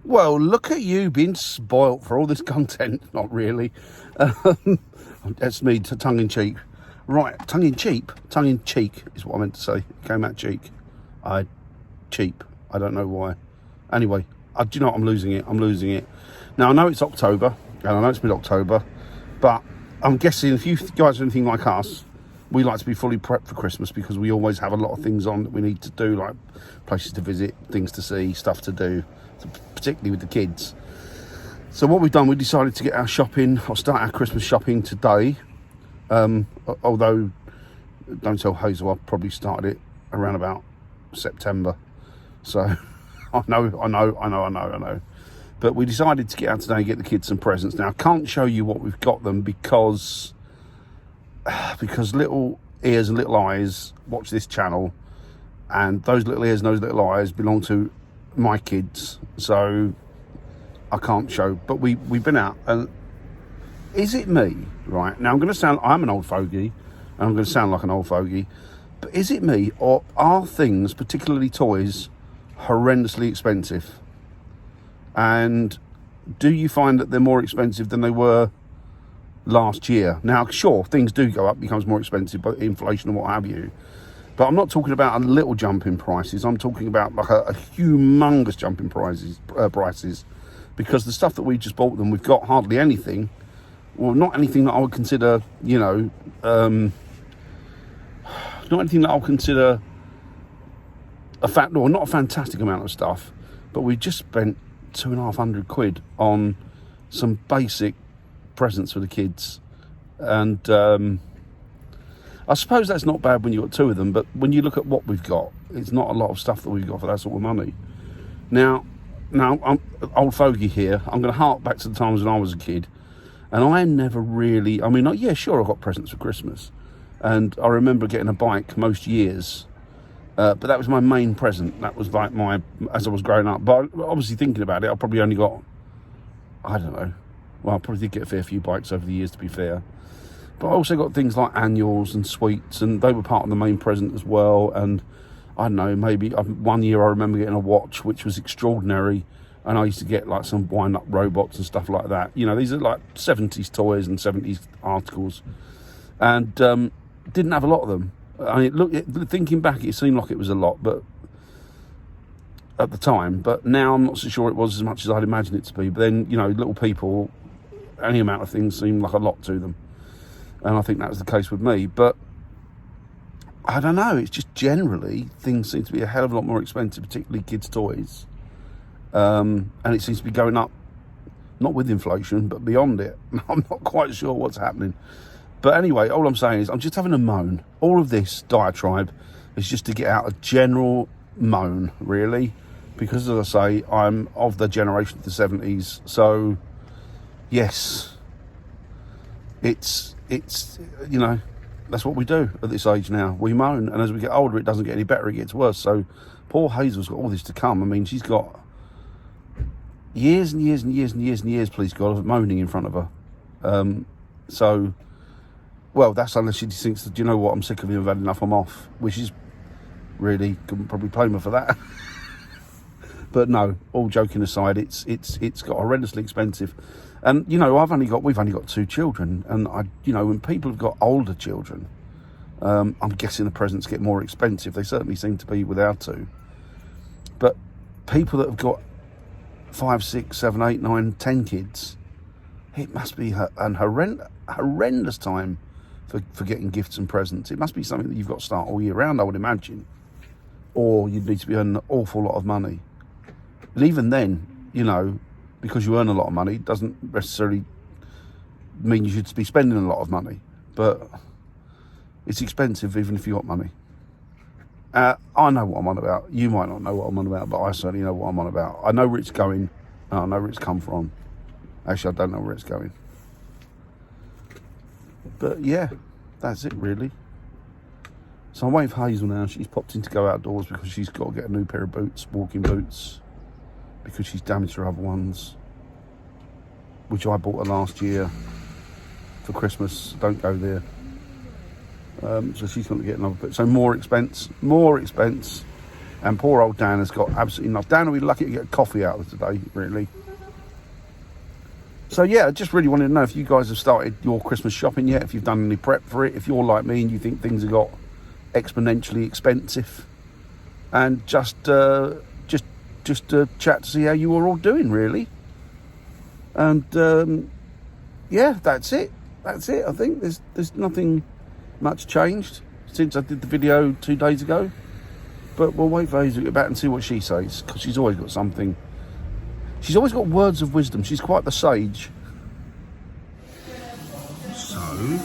Well, look at you being spoilt for all this content. Not really. Um, that's me, tongue in cheek. Right, tongue in cheek is what I meant to say. It came out cheek. Cheap. I don't know why. Anyway, do you know what? I'm losing it. Now, I know it's October, and I know it's mid-October, but I'm guessing if you guys are anything like us, we like to be fully prepped for Christmas because we always have a lot of things on that we need to do, like places to visit, things to see, stuff to do, particularly with the kids. So what we've done, we decided to get our shopping, or start our Christmas shopping today. Although, don't tell Hazel, I probably started it around about September. So, I know. But we decided to get out today and get the kids some presents. Now, I can't show you what we've got them because little ears and little eyes watch this channel, and those little ears and those little eyes belong to my kids, so I can't show. But we've been out, and is it me, right? Now I'm an old fogey, and I'm going to sound like an old fogey, but is it me, or are things, particularly toys, horrendously expensive? And do you find that they're more expensive than they were last year? Now, sure, things do go up, becomes more expensive by inflation and what have you. But I'm not talking about a little jump in prices. I'm talking about like a humongous jump in prices, because the stuff that we just bought them, we've got hardly anything. Well, not anything that I would consider, not anything that I'll consider not a fantastic amount of stuff, but we just spent £250 on some basic presents for the kids. And I suppose that's not bad when you've got two of them, but when you look at what we've got, it's not a lot of stuff that we've got for that sort of money. Now I'm old fogey here. I'm going to hark back to the times when I was a kid, and I never really, sure, I got presents for Christmas, and I remember getting a bike most years, but that was my main present. That was like as I was growing up. But obviously, thinking about it, I probably only got, I don't know, well, I probably did get a fair few bikes over the years, to be fair. But I also got things like annuals and sweets, and they were part of the main present as well. And I don't know, maybe one year I remember getting a watch, which was extraordinary. And I used to get like some wind-up robots and stuff like that. These are like 70s toys and 70s articles. And didn't have a lot of them. I mean, thinking back, it seemed like it was a lot, but at the time. But now I'm not so sure it was as much as I'd imagine it to be. But then, little people, any amount of things seemed like a lot to them. And I think that was the case with me. But I don't know, it's just generally things seem to be a hell of a lot more expensive, particularly kids' toys. And it seems to be going up, not with inflation, but beyond it. I'm not quite sure what's happening. But anyway, all I'm saying is I'm just having a moan. All of this diatribe is just to get out a general moan, really. Because, as I say, I'm of the generation of the 70s. So, yes, it's that's what we do at this age now. We moan, and as we get older, it doesn't get any better, it gets worse. So poor Hazel's got all this to come. I mean, she's got years and years and years and years and years, please God, of moaning in front of her. Well, that's unless she just thinks that, you know what, I'm sick of him, I've had enough, I'm off. Which is really, couldn't probably blame her for that. But no, all joking aside, it's got horrendously expensive. And, we've only got two children. And, when people have got older children, I'm guessing the presents get more expensive. They certainly seem to be with our two. But people that have got 5, 6, 7, 8, 9, 10 kids, it must be an horrendous time for getting gifts and presents. It must be something that you've got to start all year round, I would imagine. Or you'd need to be earning an awful lot of money. And even then, because you earn a lot of money, doesn't necessarily mean you should be spending a lot of money. But it's expensive even if you got money. I know what I'm on about. You might not know what I'm on about, but I certainly know what I'm on about. I know where it's going, and I know where it's come from. Actually, I don't know where it's going. But yeah, that's it really. So I'm waiting for Hazel now. She's popped in to go outdoors because she's got to get a new pair of boots, walking boots, because she's damaged her other ones, which I bought her last year for Christmas. Don't go there. So she's going to get another bit. So more expense. And poor old Dan has got absolutely nothing. Dan will be lucky to get a coffee out of it today, really. So yeah, I just really wanted to know if you guys have started your Christmas shopping yet, if you've done any prep for it, if you're like me and you think things have got exponentially expensive, and just to chat to see how you are all doing, really. And yeah, that's it. I think there's nothing much changed since I did the video 2 days ago. But we'll wait for Hazel to get back and see what she says, because she's always got something. She's always got words of wisdom. She's quite the sage. So,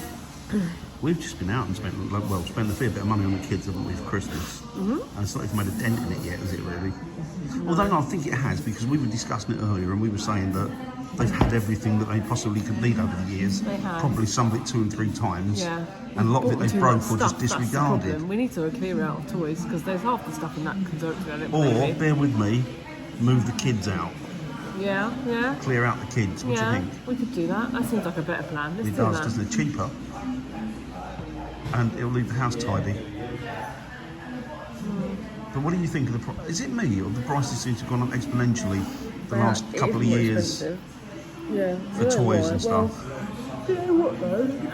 we've just been out and spent a fair bit of money on the kids, haven't we, for Christmas? And it's not even made a dent in it yet, has it, really? Although, no, I think it has, because we were discussing it earlier and we were saying that they've had everything that they possibly could need over the years. They have. Probably some of it 2 and 3 times. Yeah. And a lot of it they broke or just disregarded. We need to clear out toys, because there's half the stuff in that conservatory. Or, bear with me, move the kids out. Yeah. Clear out the kids. What do you think? We could do that. That seems like a better plan. Let's It do does, that. doesn't it? Cheaper. And it'll leave the house tidy. But what do you think of the price? Is it me, or the prices seem to have gone up exponentially the last couple of years for toys and stuff?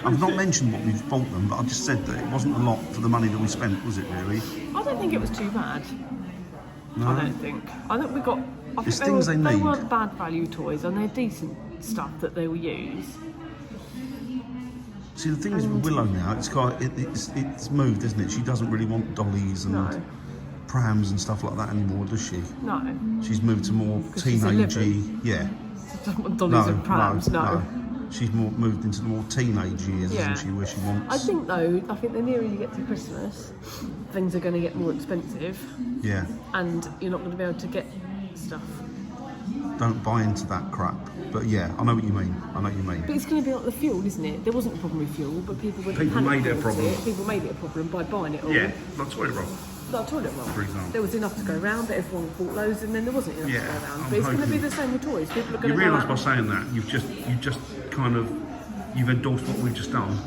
I've not mentioned what we've bought them, but I just said that it wasn't a lot for the money that we spent, was it really? I don't think it was too bad. No? I don't think. I think we got. I It's think things they they need. weren't bad value toys, and they're decent stuff that they will use. See, the thing is with Willow now, it's moved, isn't it? She doesn't really want dollies and prams and stuff like that anymore, does she? No. She's moved to more she's teenagey. Yeah. She doesn't want dollies and prams. No. She's moved into the more teenage years, isn't she, where she wants... I think the nearer you get to Christmas, things are going to get more expensive. Yeah. And you're not going to be able to get stuff. Don't buy into that crap. But yeah, I know what you mean. But it's going to be like the fuel, isn't it? There wasn't a problem with fuel, but people made it a problem. People made it a problem by buying it all. Yeah, like toilet roll. Like toilet roll. For example. There was enough to go around, but everyone bought loads, and then there wasn't enough to go around. But it's going to be the same with toys. People are going to You realise by saying that, you've just kind of, you've endorsed what we've just done.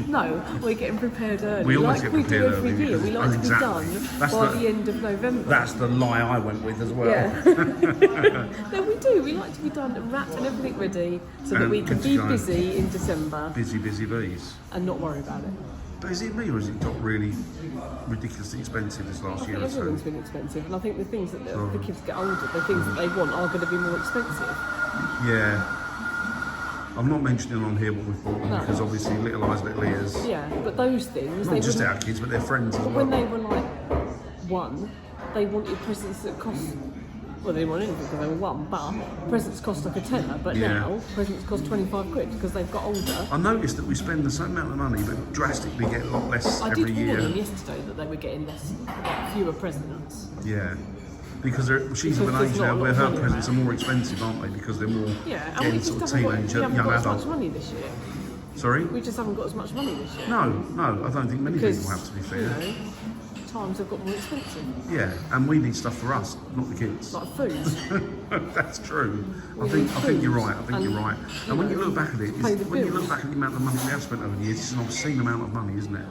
No, we're getting prepared early. We always get prepared like we do every year. We like to be done by the end of November. That's the lie I went with as well. Yeah. No, we do. We like to be done and wrapped and everything ready so that we can be busy in December. Busy bees. And not worry about it. But is it me, or has it got really ridiculously expensive this last year or so? Everything's been expensive, and I think the things that the kids get older, the things that they want are going to be more expensive. Yeah. I'm not mentioning on here what we've bought them because obviously little eyes, little ears. Yeah, but those things... Not just our kids, but their friends as well. When they were like 1, they wanted presents that cost... Well, they didn't want anything because they were 1, but presents cost like a tenner, but now presents cost 25 quid because they've got older. I noticed that we spend the same amount of money but drastically get a lot less every year. I did warn them yesterday that they were getting fewer presents. Yeah. Because she's of an age now where her presents are more expensive, aren't they? Because they're more getting sort of teenage, young adult. We haven't got as much money this year. Sorry? We just haven't got as much money this year. No, I don't think many people have, to be fair. You know, times have got more expensive. Yeah, and we need stuff for us, not the kids. Like food. That's true. I think you're right. And when you look back at it, when you look back at the amount of money we have spent over the years, it's an obscene amount of money, isn't it?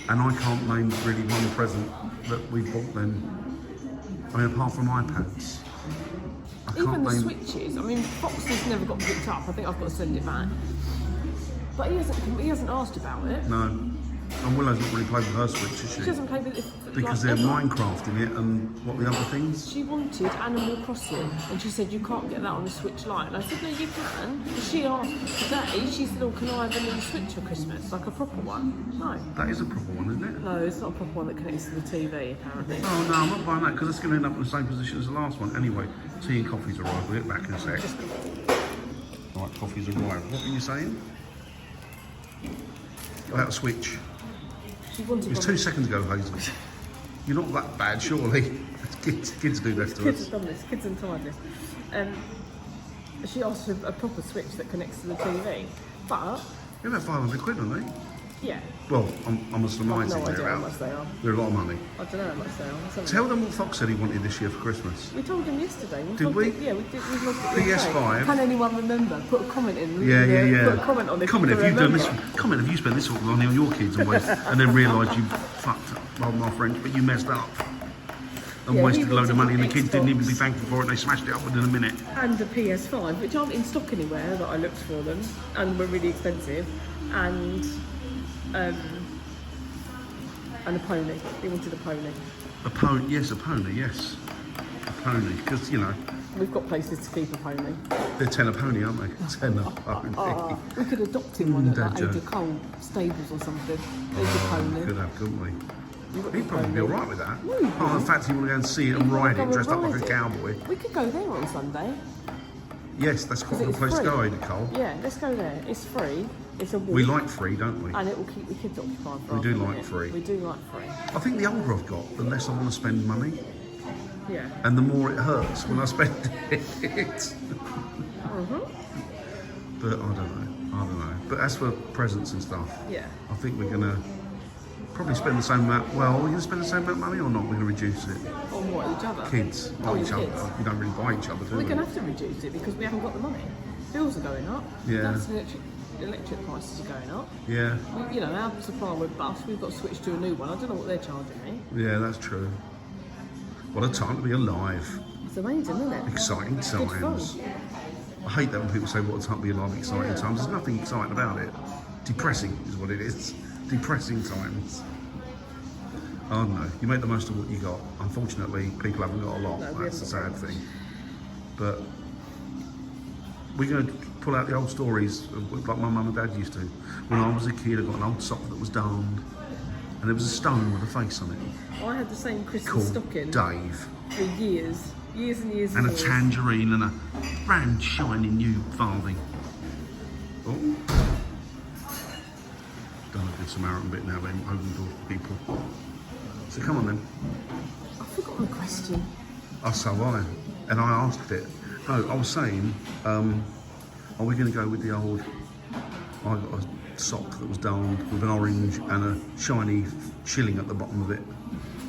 And I can't name really one present that we bought them. I mean, apart from iPads. Even the Switches. I mean, Fox's never got picked up. I think I've got to send it back. But he hasn't asked about it. No. And Willow's not really played with her Switch, has she? She hasn't played with it. Because they're Minecraft in it and what the other things? She wanted Animal Crossing and she said you can't get that on the Switch Lite. And I said no, you can. And she asked today, she said, oh, can I have a new Switch for Christmas? Like a proper one? No. That is a proper one, isn't it? No, it's not a proper one that connects to the TV apparently. Oh no, I'm not buying that because it's going to end up in the same position as the last one. Anyway, tea and coffee's arrived. We'll get back in a sec. Right, coffee's arrived. What were you saying? About a Switch. It's 2 seconds ago, Hazel. You're not that bad, surely. Kids do that to us. Kids have done this. Kids have tried this. She asked for a proper Switch that connects to the TV, but... They're about 500 quid, aren't they? Yeah. Well, I'm I've surmising no idea how much about. they are. They're a lot of money. I don't know how much they are. Let's have a Tell look. them what Fox said he wanted this year for Christmas. We told him yesterday. Did we? Yeah, we did. We looked at the other PS5. day. Can anyone remember? Put a comment in. Yeah. Put a comment on if Comment you if you've done this. remember. Comment if you spent this sort of money on your kids and then realised you fucked up. Pardon my French, but you messed up and Yeah, wasted he a load of money, and the wanted kids didn't even be Xbox. thankful for it. And they smashed it up within a minute. And a PS5, which aren't in stock anywhere that I looked for them, and were really expensive, and a pony. He wanted a pony. A pony, yes, a pony, yes, a pony. Because you know We've got places to keep a pony. they're tenner pony, aren't they? Tenner pony. We could adopt him one at Dad like joke. Ada Cole stables or something. There's a pony. Could have, couldn't we? You've got He'd a probably be pony. all right with that. Mm. Oh, in fact, he want to go and see it and ride Go it, and dressed up like ride a it. cowboy. We could go there on Sunday. Yes, that's quite a good It's place to free. go, Ada Cole. Yeah, let's go there. It's free. It's a walk. We like free, don't we? And it will keep the kids occupied for We half do a like minute. free. We do like free. I think the older I've got, the less I want to spend money, Yeah. and the more it hurts when I spend it. But I don't know. But as for presents and stuff, Yeah. I think we're gonna probably spend the same amount. Well, we're gonna spend the same amount of money or not? We're gonna reduce it. On what, each other? Kids, Oh, not each kids. other. We don't really buy each other, do we? We're going to have to reduce it because we haven't got the money. Bills are going up. Yeah. Gas and electric prices are going up. Yeah, We, you know, our supplier with bus, we've got to switch to a new one. I don't know what they're charging me. yeah, that's true. What a time to be alive. It's amazing, isn't it? Exciting Good times. fun. I hate that when people say what a time to be alive, exciting times. There's nothing exciting about it. Depressing is what it is. Depressing times. I don't know. You make the most of what you got. Unfortunately, people haven't got a lot. No, we That's the haven't sad got thing. But we're going to pull out the old stories of like my mum and dad used to. When I was a kid, I got an old sock that was darned, and there was a stone with a face on it I had the same Christmas called stocking Dave. for years. Years and years And a years. tangerine and a brand shining new farthing. Oh. Done a good Samaritan bit now then, open door for people. So come on then. I've forgotten the question. Oh, so I. And I asked it. No, I was saying, are we going to go with the old, I got a sock that was darned with an orange and a shiny shilling at the bottom of it.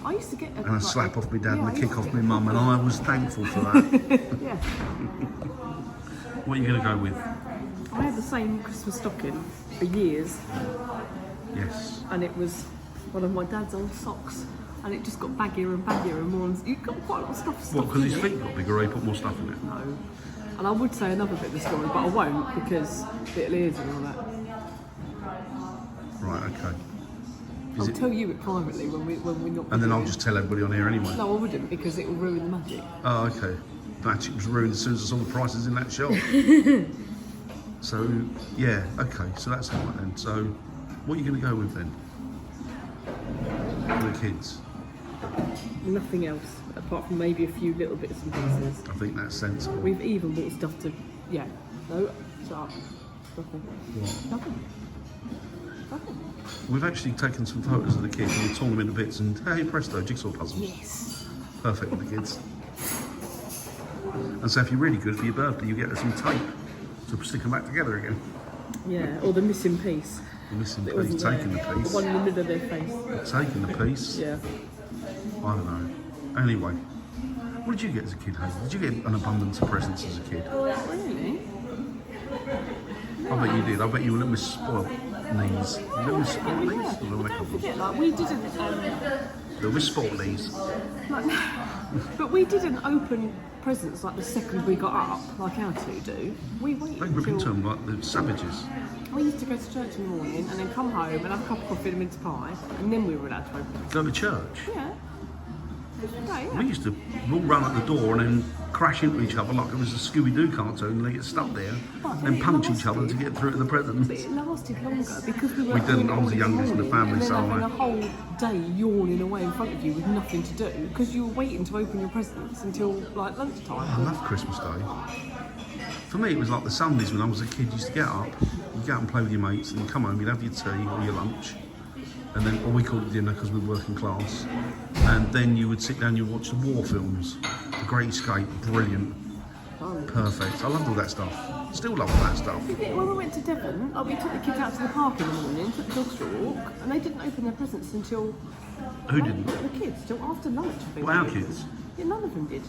I used to get And a slap off my dad yeah, and I a used kick to off get- my mum, and I was thankful for that. Yeah. What are you going to go with? I had the same Christmas stocking for years, Yes. and it was one of my dad's old socks, and it just got baggier and baggier and more. You got quite a lot of stuff. What, stuffed because in his it. feet got bigger, or he put more stuff in it? No. And I would say another bit of the story, but I won't because little ears and all that. Right, okay. I'll tell you it privately when we're not. And then I'll doing it. just tell everybody on here anyway. No, I wouldn't because it will ruin the magic. Oh, okay. Magic was ruined as soon as I saw the prices in that shop. So, yeah, okay. So that's all right then. So, what are you going to go with then? For the kids? Nothing else apart from maybe a few little bits and pieces. I think that's sensible. We've even bought stuff to. Yeah. No. Shut up. Nothing. What? Nothing. Nothing. We've actually taken some photos of the kids and we've torn them into bits and hey presto, jigsaw puzzles. Yes. Perfect with the kids. And so if you're really good for your birthday, you get some tape to stick them back together again. Yeah. Or the missing piece. The missing That piece, wasn't taking there. the piece. The one in the middle of their face. Taking the piece. Yeah. I don't know. Anyway, what did you get as a kid, Hazel? Did you get an abundance of presents as a kid? Really? I bet you did. I bet you were a little bit spoiled. Knees. Little bit spoiled knees? Or Don't whatever. forget, like we didn't. Little bit spoiled knees. But we didn't open presents like the second we got up, like our two do. We waited They rip into until them like the savages. we used to go to church in the morning and then come home and have a cup of coffee and a mince pie, and then we were allowed to open presents. Go to church. Yeah. Yeah. We used to all run at the door and then crash into each other like it was a Scooby-Doo cartoon and they get stuck there But and it punch each other to lasted. get through to the presents. But it lasted longer because we were. We didn't. I was the youngest in the family, and then so having I- a whole day yawning away in front of you with nothing to do because you were waiting to open your presents until like lunchtime. I love Christmas Day. For me, it was like the Sundays when I was a kid. You used to get up, you'd go out and play with your mates, and you come home, you'd have your tea or your lunch, and then, or we called it dinner because we were working class, and then you would sit down, you'd watch the war films. The Great Escape, brilliant. fun. Perfect. I loved all that stuff. Still love all that stuff. When we went to Devon, we took the kids out to the park in the morning, took the dogs for a walk, and they didn't open their presents until... Who didn't? The kids, till after lunch. I think. Well, our kids? Yeah, none of them did.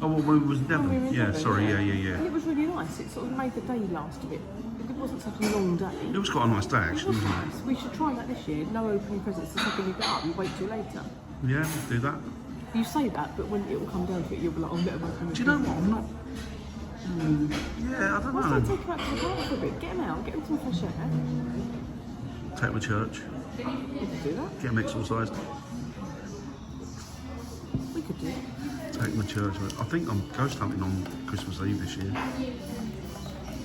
Oh, well, we was in Devon. We were in Yeah, Devon, sorry, yeah. And it was really nice. It sort of made the day last a bit. It wasn't such a long day. It was quite a nice day, actually, wasn't Nice. We should try that this year. No opening presents the second you get up. You wait till later. it? Yeah, we'll do that. You say that, but when it will come down to it, you'll be like, oh, I'm better opening. Do you know what? I'm not... Yeah, I don't Why know. don't I take them out to the park for a bit? Get them out, get them some fresh air. Take them to church. We could do that. Get them exorcised. We could do that. Take them to church. I think I'm ghost hunting on Christmas Eve this year.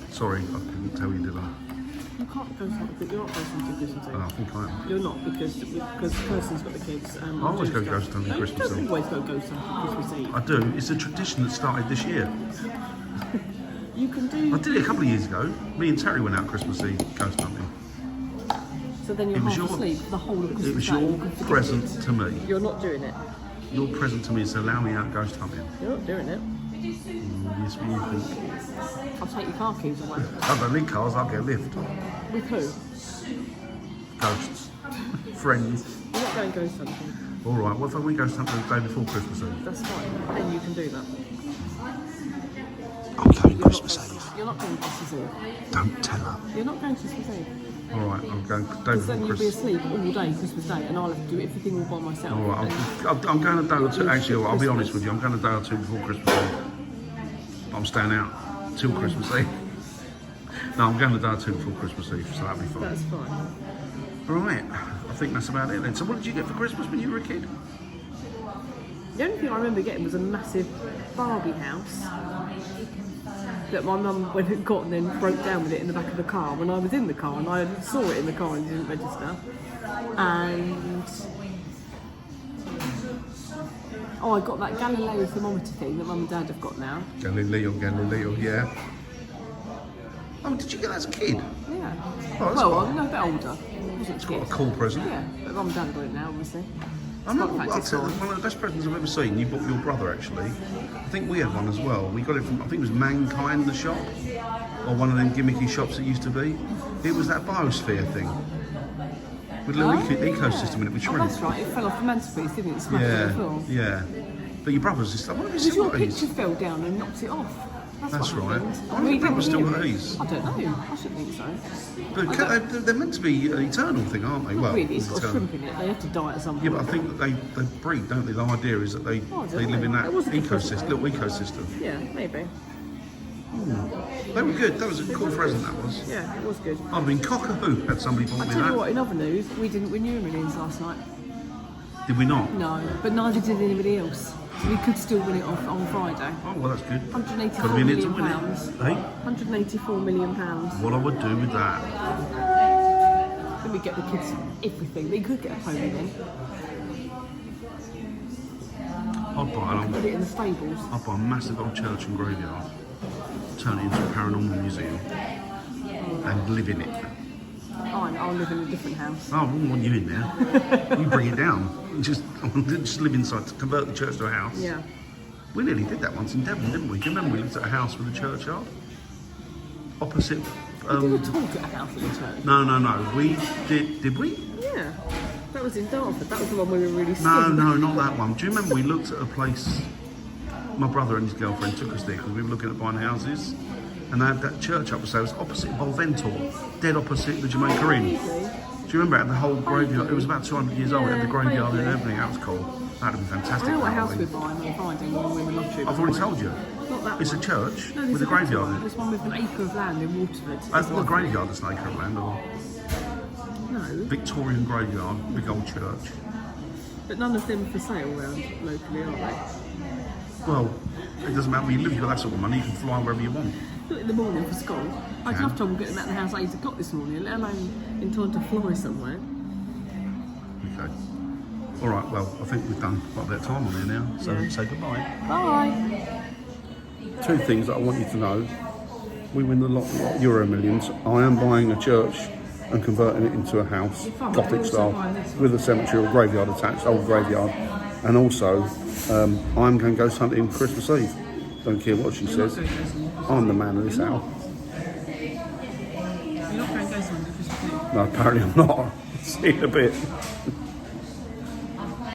Sorry, I couldn't tell you, did I? You can't go something, but you're not going to Christmas Eve. Oh, I think I am. You're not because the person's got the kids. I always go ghost hunting No, Christmas you don't Eve. always go ghost hunting Christmas Eve. I do. It's a tradition that started this year. You can do. I did it a couple of years ago. Me and Terry went out Christmas Eve ghost hunting. So then you're It was half your- asleep for the whole of Christmas It was Day. your You can forget present it. to me. You're not doing it. Your present to me is to allow me out ghost hunting. You're not doing it. Yes, but you think. I'll take your car keys away. I don't need cars, I'll get a lift. With who? Ghosts. Friends. You're not going ghost hunting. Alright, what if we ghost hunting the day before Christmas Eve? That's fine. Then you can do that. I'm going Christmas Eve. You're not going Christmas Eve. Don't tell her. You're not going Christmas Eve. Alright, I'm going day Because then before you'll be Christmas. asleep all day Christmas Day and I'll have to do everything all by myself. Alright, And I'm going a day or two. Actually, I'll be honest with you, I'm going a day or two before Christmas Eve. But I'm staying out till Christmas Eve. No, I'm going a day or two before Christmas Eve, so that'll be fine. That's fine. Right, I think that's about it then. So what did you get for Christmas when you were a kid? The only thing I remember getting was a massive Barbie house that my mum went and got and then broke down with it in the back of the car when I was in the car and I saw it in the car and didn't register. And I got that Galileo thermometer thing that mum and dad have got now. Galileo, yeah. Oh, did you get that as a kid? Yeah. Oh, that's Well, quite- I'm a bit older. I wasn't a Got a kid. cool present. Yeah, but mum and dad have got it now, obviously. I remember, Quite I'll tell you, practical. one of the best presents I've ever seen. You bought your brother actually. I think we had one as well. We got it from, I think it was Mankind, the shop, or one of them gimmicky shops it used to be. It was that biosphere thing with a little ecosystem in it with Oh, shrimp. that's right. It fell off the mantelpiece, didn't it? It smashed on the floor. Yeah. But your brother's just. I wonder if he's Because still your got picture these. fell down and knocked it off. That's what right. happened. I wonder if your brother's still got these. I don't know. I shouldn't think so. But they're meant to be an eternal thing, aren't they? Not Well, really, it's got eternal. shrimp in it. They have to die at some Yeah, point. but I think that they breed, don't they? The idea is that they Oh, I don't live know. in that That was a good present, ecosystem, though. little ecosystem. Yeah, maybe. They were good. That was a cool present. That was. Yeah, it was good. I'd been cock-a-hoop had somebody bought I me tell you that. what, in other news, we didn't win Euro Millions last night. Did we not? No, but neither did anybody else. So we could still win it off on Friday. Oh, well, that's good. 184 Could be in it to million win pounds. it. Hey, 184 million pounds. what I would do with that. Then we get the kids everything. We could get a pony then. I'd buy Put it in the stables. I'd buy a massive old church and graveyard, turn it into a paranormal museum, and live in it. I'll live in a different house. Oh, I wouldn't want you in there. You bring it down. Just live inside, to convert the church to a house. Yeah. We nearly did that once in Devon, didn't we? Do you remember we lived at a house with a churchyard? Opposite. We did a talk at a house at the church. No. We did we? Yeah. That was in Dartford. That was the one we were really sick. No, not that one. Do you remember we looked at a place? My brother and his girlfriend took us there because we were looking at buying houses, and they had that church up there. It was opposite Volventor, dead opposite the Jamaica Inn. Do you remember it had the whole graveyard? It was about 200 years old. It had the graveyard and everything. That was cool. That'd have been fantastic. I know what for house Halloween. we're buying on Friday when we win the lottery. I've already told you. Not that It's a one. church No, there's with a graveyard in it. There's one with an acre of land in Waterford. That's not a graveyard, that's an acre of land, or No, Victorian graveyard, big old church. but none of them are for sale around locally, are they? Well, it doesn't matter where you live, you've got that sort of money, you can fly wherever you want. Not in the morning for school. I had enough trouble getting them out of the house at 8 o'clock this morning, let alone in time to fly somewhere. Okay. All right, well, I think we've done quite a bit of time on here now, so Yeah. say goodbye. Bye! Two things that I want you to know. We win the lot Euro Millions. I am buying a church and converting it into a house, Gothic style, with a cemetery or graveyard attached, old graveyard. And also, I'm going to go hunting Christmas Eve. Don't care what she You're not says. going to go somewhere. I'm the man of this You're house. not going to go somewhere because you do. No, apparently I'm not. See you in a bit.